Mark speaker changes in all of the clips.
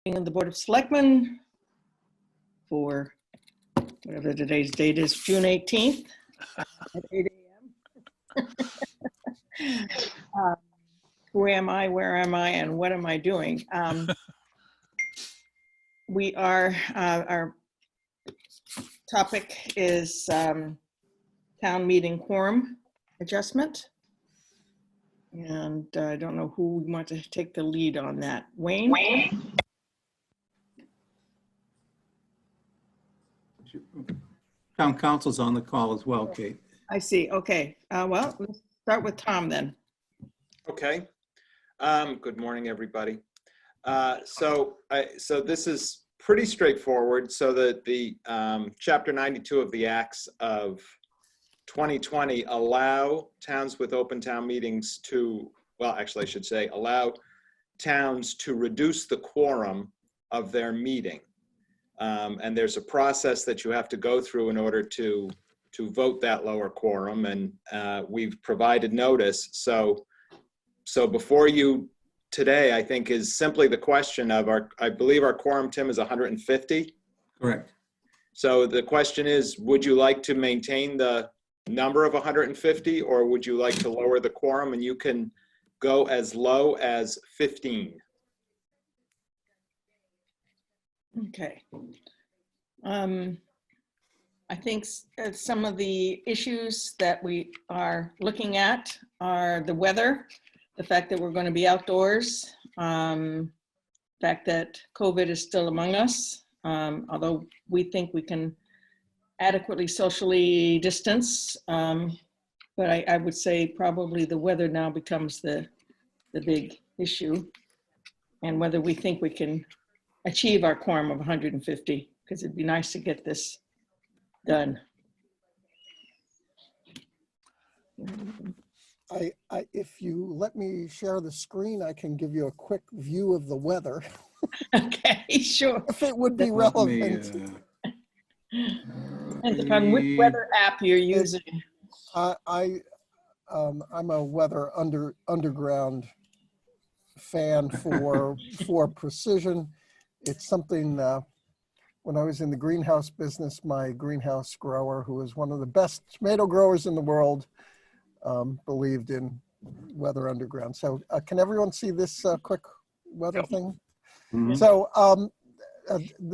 Speaker 1: Of the Board of Selectmen for whatever today's date is, June 18th at 8 a.m. Who am I, where am I, and what am I doing? We are, our topic is town meeting quorum adjustment. And I don't know who would want to take the lead on that. Wayne?
Speaker 2: Town council's on the call as well, Kate.
Speaker 1: I see. Okay. Well, let's start with Tom then.
Speaker 3: Okay. Good morning, everybody. So this is pretty straightforward. So that the Chapter 92 of the Acts of 2020 allow towns with open town meetings to, well, actually I should say, allow towns to reduce the quorum of their meeting. And there's a process that you have to go through in order to vote that lower quorum, and we've provided notice. So before you today, I think, is simply the question of I believe our quorum, Tim, is 150.
Speaker 2: Correct.
Speaker 3: So the question is, would you like to maintain the number of 150, or would you like to lower the quorum? And you can go as low as 15.
Speaker 1: Okay. I think some of the issues that we are looking at are the weather, the fact that we're going to be outdoors, the fact that COVID is still among us, although we think we can adequately socially distance. But I would say probably the weather now becomes the big issue, and whether we think we can achieve our quorum of 150, because it'd be nice to get this done.
Speaker 4: If you let me share the screen, I can give you a quick view of the weather.
Speaker 1: Okay, sure.
Speaker 4: If it would be relevant.
Speaker 1: Depends upon which weather app you're using.
Speaker 4: I'm a weather underground fan for precision. It's something, when I was in the greenhouse business, my greenhouse grower, who is one of the best tomato growers in the world, believed in weather underground. So can everyone see this quick weather thing?
Speaker 2: Mm-hmm.
Speaker 4: So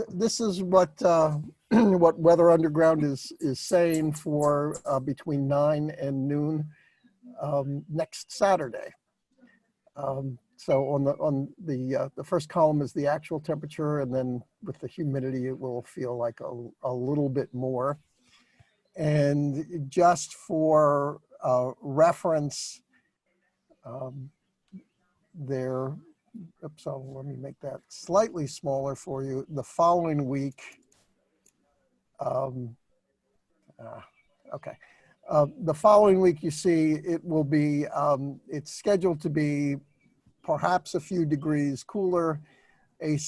Speaker 4: this is what what Weather Underground is saying for between 9 and noon next Saturday. So on the first column is the actual temperature, and then with the humidity, it will feel like a little bit more. And just for reference, so let me make that slightly smaller for you. The following week, the following week, you see it will be, it's scheduled to be perhaps a few degrees cooler, a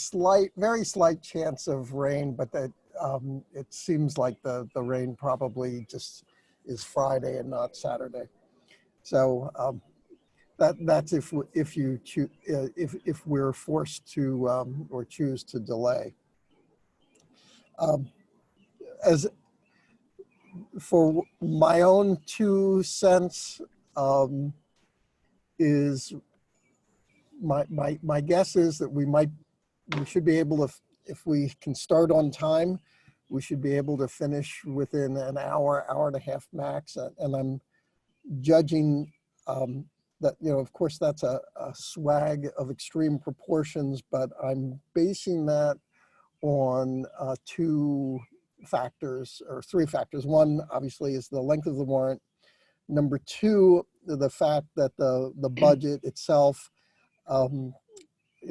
Speaker 4: very slight chance of rain, but that it seems like the rain probably just is Friday and not Saturday. So that's if we're forced to or choose to delay. As for my own 2 cents, is my guess is that we should be able to, if we can start on time, we should be able to finish within an hour and a half max. And I'm judging that, of course, that's a swag of extreme proportions, but I'm basing that on 2 factors, or 3 factors. One, obviously, is the length of the warrant. Number 2, the fact that the budget itself, in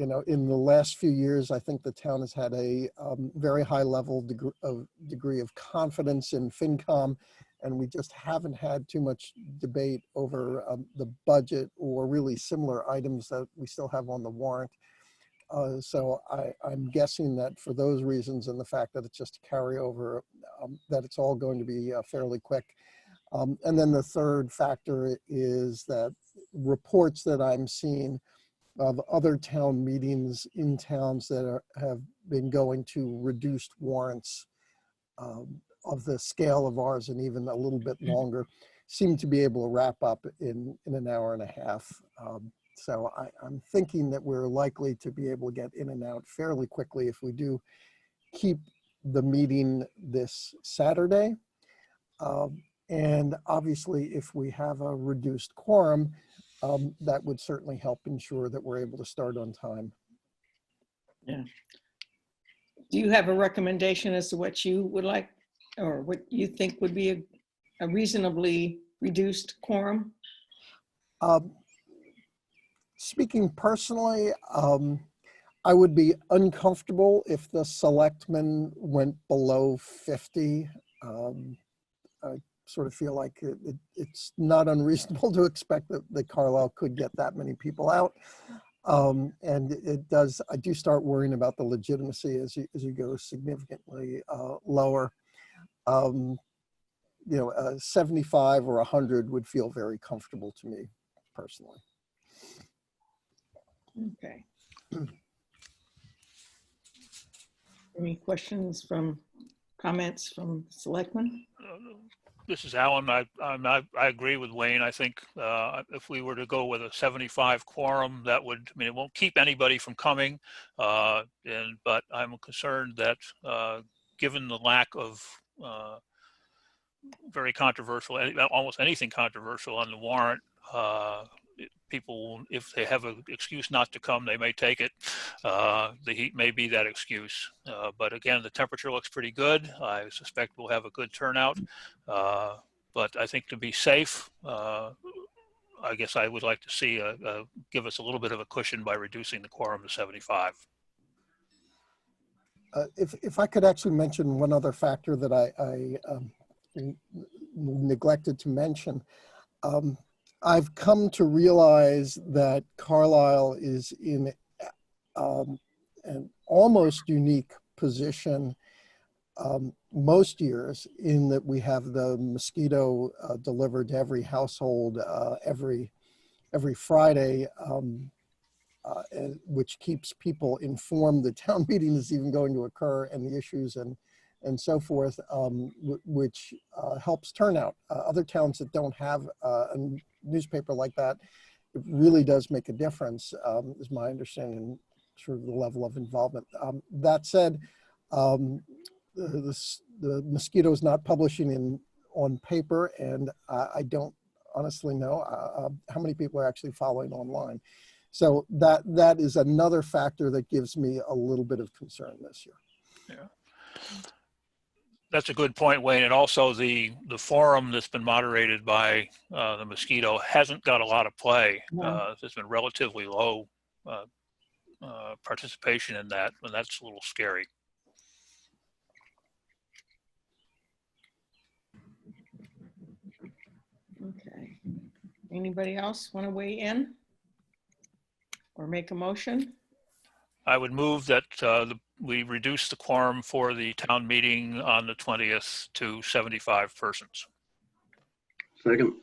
Speaker 4: the last few years, I think the town has had a very high level degree of confidence in FinCom, and we just haven't had too much debate over the budget or really similar items that we still have on the warrant. So I'm guessing that for those reasons, and the fact that it's just a carryover, that it's all going to be fairly quick. And then the third factor is that reports that I'm seeing of other town meetings in towns that have been going to reduced warrants of the scale of ours and even a little bit longer, seem to be able to wrap up in an hour and a half. So I'm thinking that we're likely to be able to get in and out fairly quickly if we do keep the meeting this Saturday. And obviously, if we have a reduced quorum, that would certainly help ensure that we're able to start on time.
Speaker 1: Yeah. Do you have a recommendation as to what you would like, or what you think would be a reasonably reduced quorum?
Speaker 4: Speaking personally, I would be uncomfortable if the selectmen went below 50. I sort of feel like it's not unreasonable to expect that Carlisle could get that many people out. And I do start worrying about the legitimacy as you go significantly lower. 75 or 100 would feel very comfortable to me personally.
Speaker 1: Okay. Any questions comments from selectmen?
Speaker 5: This is Alan. I agree with Wayne. I think if we were to go with a 75 quorum, that would, I mean, it won't keep anybody from coming. But I'm concerned that given the lack of very controversial, almost anything controversial on the warrant, people, if they have an excuse not to come, they may take it. The heat may be that excuse. But again, the temperature looks pretty good. I suspect we'll have a good turnout. But I think to be safe, I guess I would like to see give us a little bit of a cushion by reducing the quorum to 75.
Speaker 4: If I could actually mention one other factor that I neglected to mention. I've come to realize that Carlisle is in an almost unique position most years, in that we have the mosquito delivered to every household every Friday, which keeps people informed the town meeting is even going to occur and the issues and so forth, which helps turnout. Other towns that don't have a newspaper like that, it really does make a difference, is my understanding, sort of the level of involvement. That said, the mosquito is not publishing on paper, and I don't honestly know how many people are actually following online. So that is another factor that gives me a little bit of concern this year.
Speaker 5: Yeah. That's a good point, Wayne. And also the forum that's been moderated by the mosquito hasn't got a lot of play.
Speaker 1: No.
Speaker 5: There's been relatively low participation in that, and that's a little scary.
Speaker 1: Okay. Anybody else want to weigh in or make a motion?
Speaker 5: I would move that we reduce the quorum for the town meeting on the 20th to 75 persons.
Speaker 6: Second.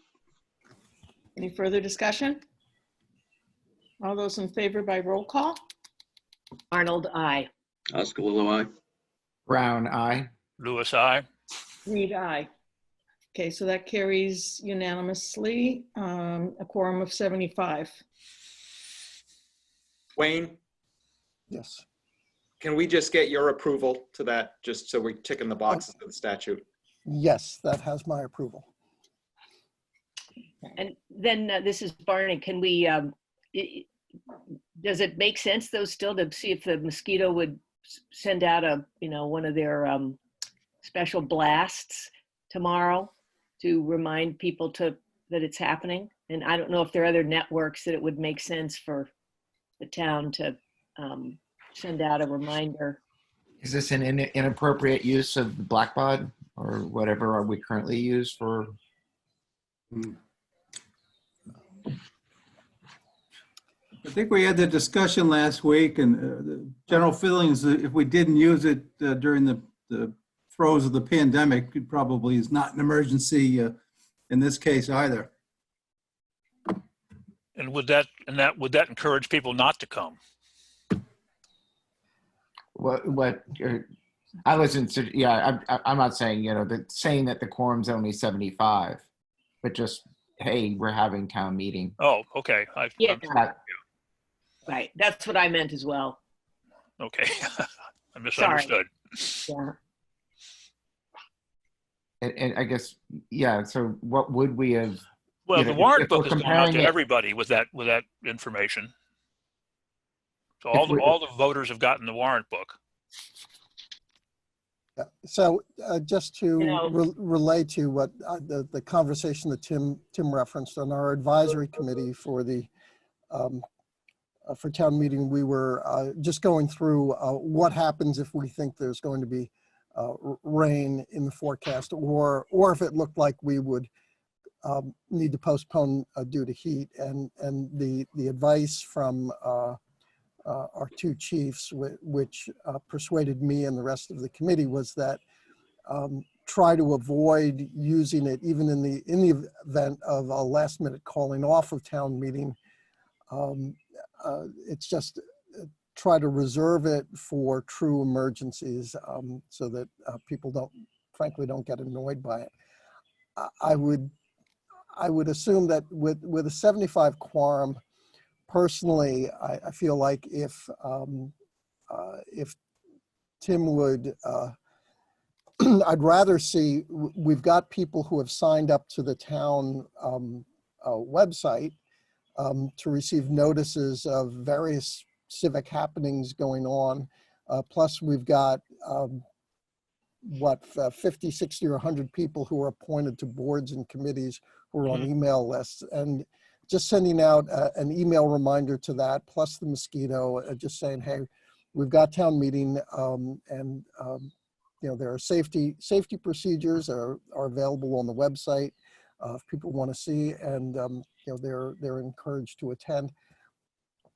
Speaker 1: Any further discussion? All those in favor by roll call?
Speaker 7: Arnold, I.
Speaker 6: Oskalilowai.
Speaker 2: Brown eye.
Speaker 5: Lewis, I.
Speaker 1: Reed, aye. Okay, so that carries unanimously, a quorum of 75.
Speaker 3: Wayne,
Speaker 4: Yes.
Speaker 3: can we just get your approval to that, just so we're ticking the boxes of the statute?
Speaker 4: Yes, that has my approval.
Speaker 7: And then this is Barney. Can we, does it make sense though still to see if the mosquito would send out one of their special blasts tomorrow to remind people that it's happening? And I don't know if there are other networks that it would make sense for the town to send out a reminder.
Speaker 8: Is this an inappropriate use of the blackbod or whatever we currently use for?
Speaker 2: I think we had the discussion last week, and the general feeling is that if we didn't use it during the throes of the pandemic, it probably is not an emergency in this case either.
Speaker 5: And would that encourage people not to come?
Speaker 8: I wasn't, yeah, I'm not saying, saying that the quorum's only 75, but just, hey, we're having town meeting.
Speaker 5: Oh, okay.
Speaker 7: Yeah,
Speaker 8: That-
Speaker 7: right. That's what I meant as well.
Speaker 5: Okay. I misunderstood.
Speaker 7: Yeah.
Speaker 8: And I guess, yeah, so what would we have?
Speaker 5: Well, the warrant
Speaker 8: if we're
Speaker 5: book is going out
Speaker 8: comparing
Speaker 5: to
Speaker 8: it-
Speaker 5: everybody with that information. So
Speaker 8: If we-
Speaker 5: all the voters have gotten the warrant book.
Speaker 4: Yeah. So just to
Speaker 7: You know-
Speaker 4: relay to what the conversation that Tim referenced on our advisory committee for the for town meeting, we were just going through what happens if we think there's going to be rain in the forecast, or if it looked like we would need to postpone due to heat, and the advice from our two chiefs, which persuaded me and the rest of the committee, was that try to avoid using it even in the event of a last minute calling off of town meeting. It's just try to reserve it for true emergencies, so that people frankly don't get annoyed by it. I would assume that with a 75 quorum, personally, I feel like if Tim would, I'd rather see, we've got people who have signed up to the town website to receive notices of various civic happenings going on. Plus we've got 50, 60, or 100 people who are appointed to boards and committees who are on email lists, and just sending out an email reminder to that, plus the mosquito, just saying, hey, we've got town meeting, and there are safety procedures are available on the website if people want to see, and they're encouraged to attend.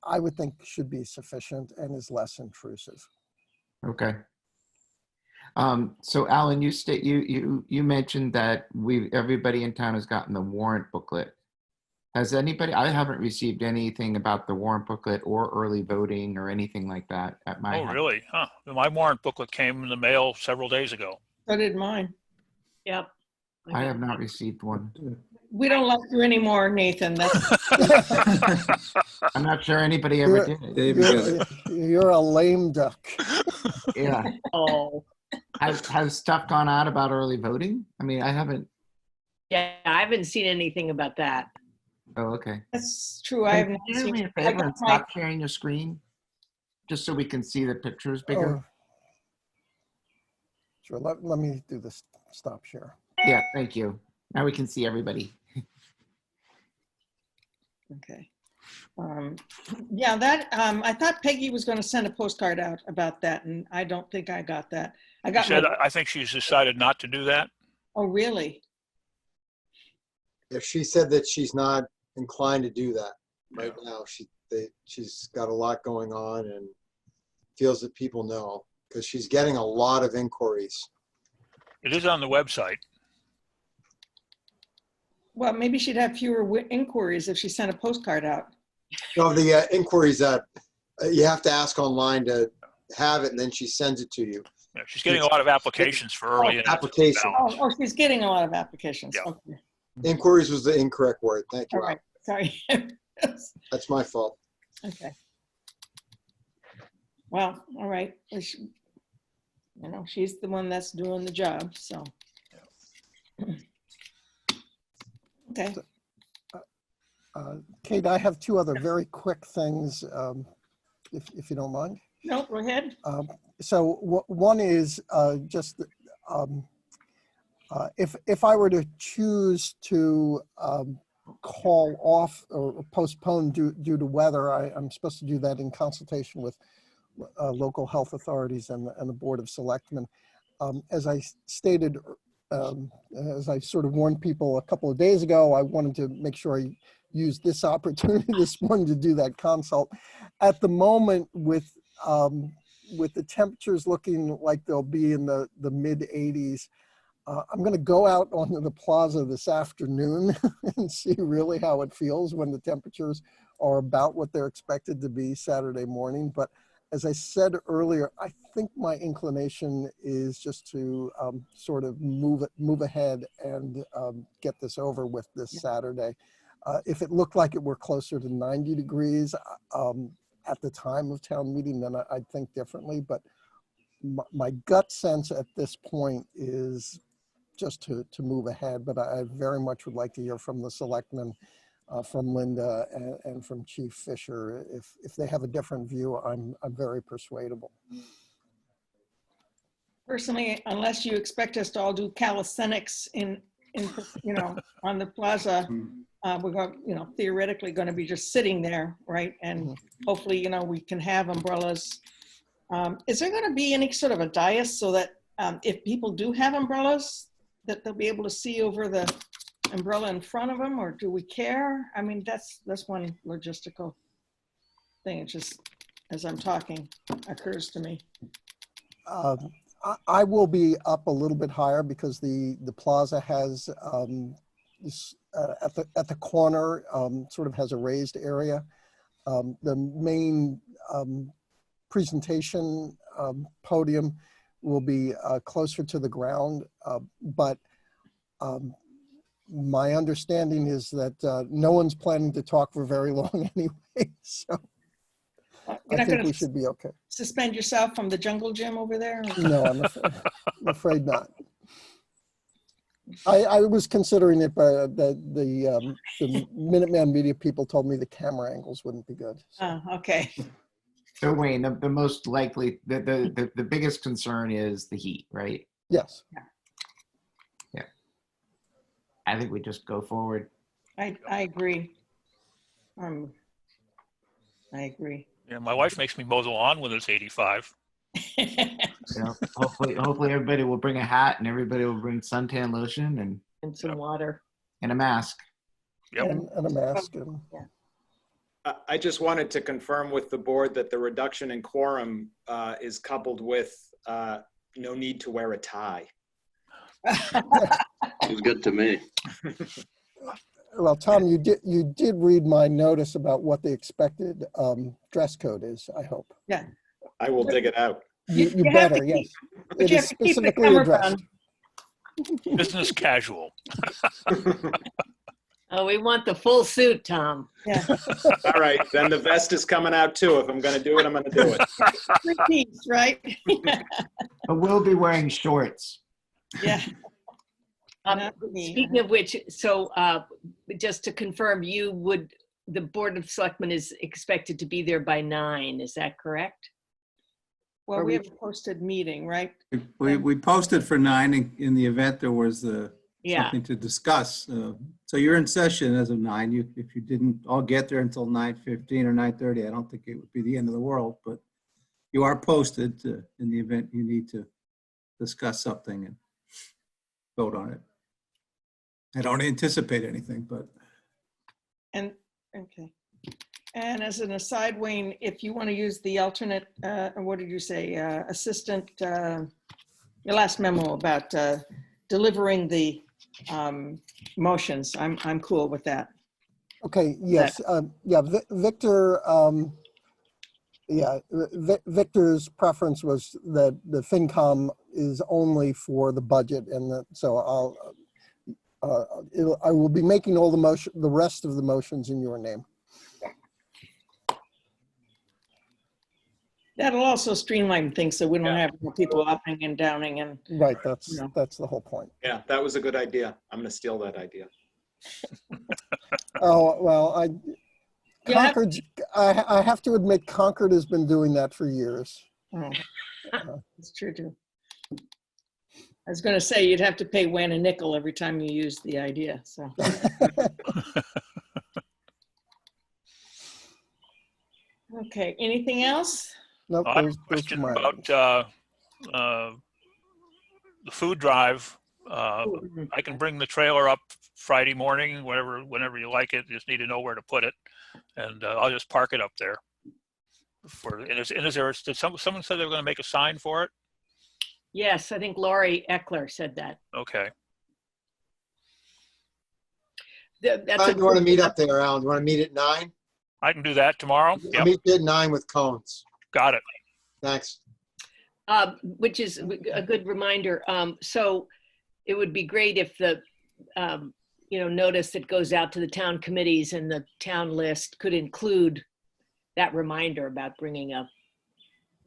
Speaker 4: I would think should be sufficient and is less intrusive.
Speaker 8: Okay. So Alan, you mentioned that everybody in town has gotten the warrant booklet. Has anybody? I haven't received anything about the warrant booklet or early voting or anything like that at my house.
Speaker 5: Oh, really? Huh. My warrant booklet came in the mail several days ago.
Speaker 1: So did mine.
Speaker 7: Yep.
Speaker 8: I have not received one.
Speaker 1: We don't like you anymore, Nathan. That's
Speaker 8: I'm not sure anybody ever did it.
Speaker 2: David got it.
Speaker 4: You're a lame duck.
Speaker 8: Yeah.
Speaker 7: Oh,
Speaker 8: Has stuff gone out about early voting? I mean, I haven't.
Speaker 7: yeah. I haven't seen anything about that.
Speaker 8: Oh, okay.
Speaker 1: that's true. I have not
Speaker 8: Can you do
Speaker 1: seen.
Speaker 8: me a
Speaker 1: I
Speaker 8: favor
Speaker 1: got
Speaker 8: and
Speaker 1: my-
Speaker 8: stop sharing your screen? Just so we can see the pictures bigger.
Speaker 4: Oh, sure, let me do this stop share.
Speaker 8: Yeah, thank you. Now we can see everybody.
Speaker 1: Okay. Yeah, that I thought Peggy was going to send a postcard out about that, and I don't think I got that. I
Speaker 5: She
Speaker 1: got
Speaker 5: said,
Speaker 1: my,
Speaker 5: I think she's decided not to do that.
Speaker 1: oh, really?
Speaker 9: If she said that she's not inclined to do that right now, she's got a lot going on and feels that people know, because she's getting a lot of inquiries.
Speaker 5: It is on the website.
Speaker 1: Well, maybe she'd have fewer inquiries if she sent a postcard out.
Speaker 9: So the inquiries that you have to ask online to have it, and then she sends it to you.
Speaker 5: Yeah, she's getting a lot of applications for early in
Speaker 9: Application.
Speaker 5: ballots.
Speaker 1: Oh, she's getting a lot of applications.
Speaker 5: Yeah.
Speaker 1: Okay.
Speaker 9: Inquiries was the incorrect word. Thank you.
Speaker 1: All right. Sorry.
Speaker 9: That's my fault.
Speaker 1: Okay. Well, all right. She's the one that's doing the job, so. Okay.
Speaker 4: Kate, I have two other very quick things, if you don't mind.
Speaker 1: No, go ahead.
Speaker 4: So one is just if I were to choose to call off or postpone due to weather, I'm supposed to do that in consultation with local health authorities and the Board of Selectmen. As I stated, as I sort of warned people a couple of days ago, I wanted to make sure I used this opportunity this morning to do that consult. At the moment, with the temperatures looking like they'll be in the mid 80s, I'm going to go out onto the plaza this afternoon and see really how it feels when the temperatures are about what they're expected to be Saturday morning. But as I said earlier, I think my inclination is just to sort of move ahead and get this over with this Saturday. If it looked like it were closer to 90 degrees at the time of town meeting, then I'd think differently. But my gut sense at this point is just to move ahead, but I very much would like to hear from the selectmen, from Linda and from Chief Fisher. If they have a different view, I'm very persuadable.
Speaker 1: Personally, unless you expect us to all do calisthenics in on the plaza, we're going, theoretically going to be just sitting there, right? And hopefully, we can have umbrellas. Is there going to be any sort of a dais so that if people do have umbrellas, that they'll be able to see over the umbrella in front of them, or do we care? I mean, that's one logistical thing. It just, as I'm talking, occurs to me.
Speaker 4: I will be up a little bit higher because the plaza has this, at the corner sort of has a raised area. The main presentation podium will be closer to the ground, but my understanding is that no one's planning to talk for very long anyway, so I think we should be okay.
Speaker 1: Suspend yourself from the jungle gym over there?
Speaker 4: No, I'm afraid not. I was considering it, but the Minuteman Media people told me the camera angles wouldn't be good. So.
Speaker 1: Oh, okay.
Speaker 8: So Wayne, the most likely, the biggest concern is the heat, right?
Speaker 4: Yes.
Speaker 8: Yeah. I think we just go forward.
Speaker 1: I agree. I agree.
Speaker 5: Yeah, my wife makes me mow the lawn when it's 85.
Speaker 8: Hopefully everybody will bring a hat and everybody will bring suntan lotion
Speaker 7: And some water.
Speaker 8: and a mask.
Speaker 5: Yep.
Speaker 4: And a mask. And,
Speaker 3: I just wanted to confirm with the board that the reduction in quorum is coupled with no need to wear a tie.
Speaker 6: It's good to me.
Speaker 4: well, Tom, you did read my notice about what the expected dress code is, I hope.
Speaker 1: Yeah.
Speaker 3: I will dig it out.
Speaker 4: You
Speaker 1: have
Speaker 4: better,
Speaker 1: to
Speaker 4: yes.
Speaker 1: But
Speaker 4: It
Speaker 1: you
Speaker 4: is
Speaker 1: have to keep the
Speaker 4: specifically addressed.
Speaker 1: cummerbund.
Speaker 5: Business casual.
Speaker 7: Oh, we want the full suit, Tom.
Speaker 1: Yeah.
Speaker 3: All right, then the vest is coming out too. If I'm going to do it, I'm going to do it.
Speaker 1: 3 piece, right?
Speaker 8: But we'll be wearing shorts.
Speaker 1: Yeah. Not me.
Speaker 7: Speaking of which, so just to confirm, the Board of Selectmen is expected to be there by 9, is that correct?
Speaker 1: Well, we have a posted meeting, right?
Speaker 2: We posted for 9 in the event there was
Speaker 7: Yeah.
Speaker 2: something to discuss. So you're in session as of 9. If you didn't all get there until 9:15 or 9:30, I don't think it would be the end of the world, but you are posted in the event you need to discuss something and vote on it. I don't anticipate anything, but.
Speaker 1: And, okay. And as an aside, Wayne, if you want to use the alternate, what did you say, assistant, your last memo about delivering the motions, I'm cool with that.
Speaker 4: Okay, yes, Victor, Victor's preference was that the FinCom is only for the budget, and so I will be making all the rest of the motions in your name.
Speaker 1: That'll also streamline things so we don't have more people upping and downing and.
Speaker 4: Right, that's the whole point.
Speaker 3: Yeah, that was a good idea. I'm going to steal that idea.
Speaker 4: Oh, well, Concord's, I have to admit, Concord has been doing that for years.
Speaker 1: Oh, it's true too. I was going to say you'd have to pay Wayne a nickel every time you use the idea, so. Okay, anything else?
Speaker 4: Nope,
Speaker 5: I have a
Speaker 4: those
Speaker 5: question
Speaker 4: are my
Speaker 5: about
Speaker 4: items.
Speaker 5: the food drive. I can bring the trailer up Friday morning, whenever you like it. Just need to know where to put it, and I'll just park it up there. Is there? Did someone said they were going to make a sign for it?
Speaker 7: Yes, I think Laurie Eckler said that.
Speaker 5: Okay.
Speaker 7: That's
Speaker 9: Time you want to meet up there, Alan? You want to meet at 9?
Speaker 5: I can do that tomorrow.
Speaker 9: I'll
Speaker 5: Yep,
Speaker 9: meet you at 9 with cones.
Speaker 5: got it.
Speaker 9: Thanks.
Speaker 7: Which is a good reminder. So it would be great if the, notice that goes out to the town committees and the town list could include that reminder about bringing a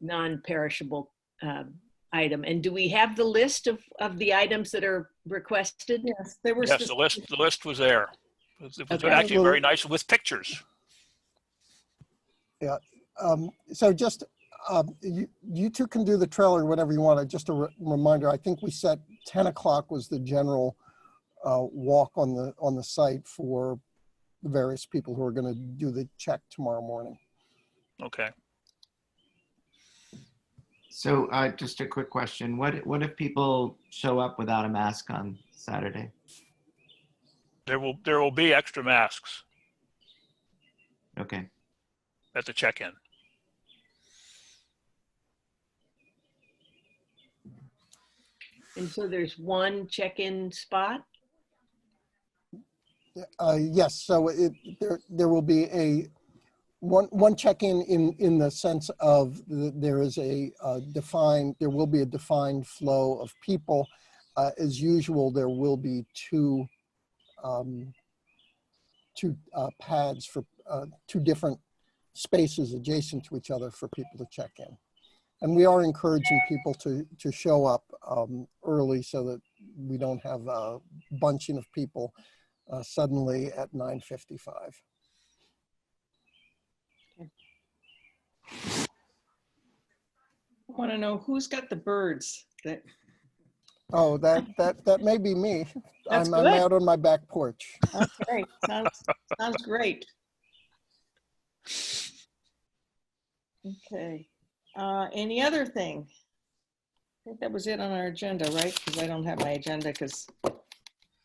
Speaker 7: non-perishable item. And do we have the list of the items that are requested?
Speaker 1: Yes, they were.
Speaker 5: Yes, the list was there. It was
Speaker 7: Okay.
Speaker 5: actually very nice with pictures.
Speaker 4: So just, you two can do the trailer, whatever you want. Just a reminder, I think we set 10 o'clock was the general walk on the site for the various people who are going to do the check tomorrow morning.
Speaker 5: Okay.
Speaker 8: So just a quick question. What if people show up without a mask on Saturday?
Speaker 5: There will be extra masks
Speaker 8: Okay.
Speaker 5: at the check-in.
Speaker 7: And so there's one check-in spot?
Speaker 4: Yes, so there will be one check-in in the sense of there will be a defined flow of people. As usual, there will be two pads for two different spaces adjacent to each other for people to check in. And we are encouraging people to show up early so that we don't have a bunching of people suddenly at 9:55.
Speaker 1: I want to know who's got the birds that.
Speaker 4: Oh, that may be me.
Speaker 1: That's
Speaker 4: I'm
Speaker 1: good.
Speaker 4: out on my back porch.
Speaker 1: Okay, sounds great. Okay, any other thing? I think that was it on our agenda, right? Because I don't have my agenda because,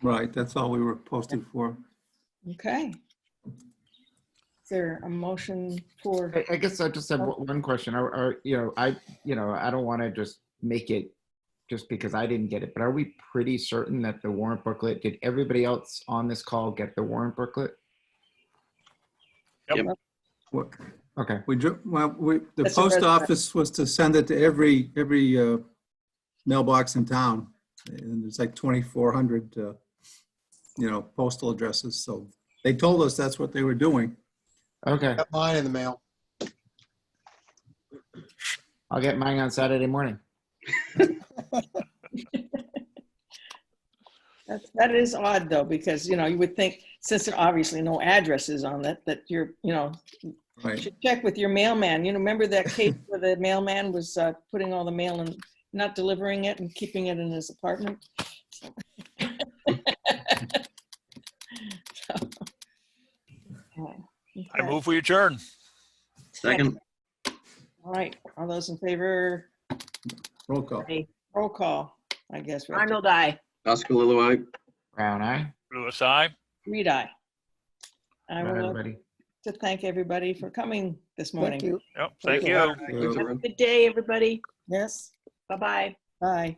Speaker 2: Right, that's all we were posted for.
Speaker 1: okay. Is there a motion for,
Speaker 8: I guess I just have one question. I don't want to just make it just because I didn't get it, but are we pretty certain that the warrant booklet, did everybody else on this call get the warrant booklet?
Speaker 5: Yep.
Speaker 2: What,
Speaker 8: Okay.
Speaker 2: the
Speaker 1: That's a
Speaker 2: post
Speaker 1: resident.
Speaker 2: office was to send it to every mailbox in town. And it's like 2,400, postal addresses. So they told us that's what they were doing.
Speaker 8: Okay.
Speaker 9: Got mine in the mail.
Speaker 8: I'll get mine on Saturday morning.
Speaker 1: that is odd though, because, you would think since there are obviously no addresses on it, that you're,
Speaker 2: Right.
Speaker 1: should check with your mailman. Remember that case where the mailman was putting all the mail and not delivering it and keeping it in his apartment?
Speaker 5: I move we adjourn.
Speaker 6: Second.
Speaker 1: All right, all those in favor,
Speaker 2: Roll call.
Speaker 1: roll call, I guess. we have to
Speaker 7: Arnold, I.
Speaker 6: Oskalilowite. Aye.
Speaker 8: Brown eye.
Speaker 5: Louis, aye.
Speaker 1: read aye. I
Speaker 8: Bye,
Speaker 1: would like
Speaker 8: everybody.
Speaker 1: to thank everybody for coming this morning.
Speaker 4: Thank you.
Speaker 5: Yep, thank
Speaker 1: you.
Speaker 5: you.
Speaker 6: Thanks, everyone.
Speaker 7: Good day, everybody.
Speaker 1: Yes,
Speaker 7: Bye-bye.
Speaker 1: bye.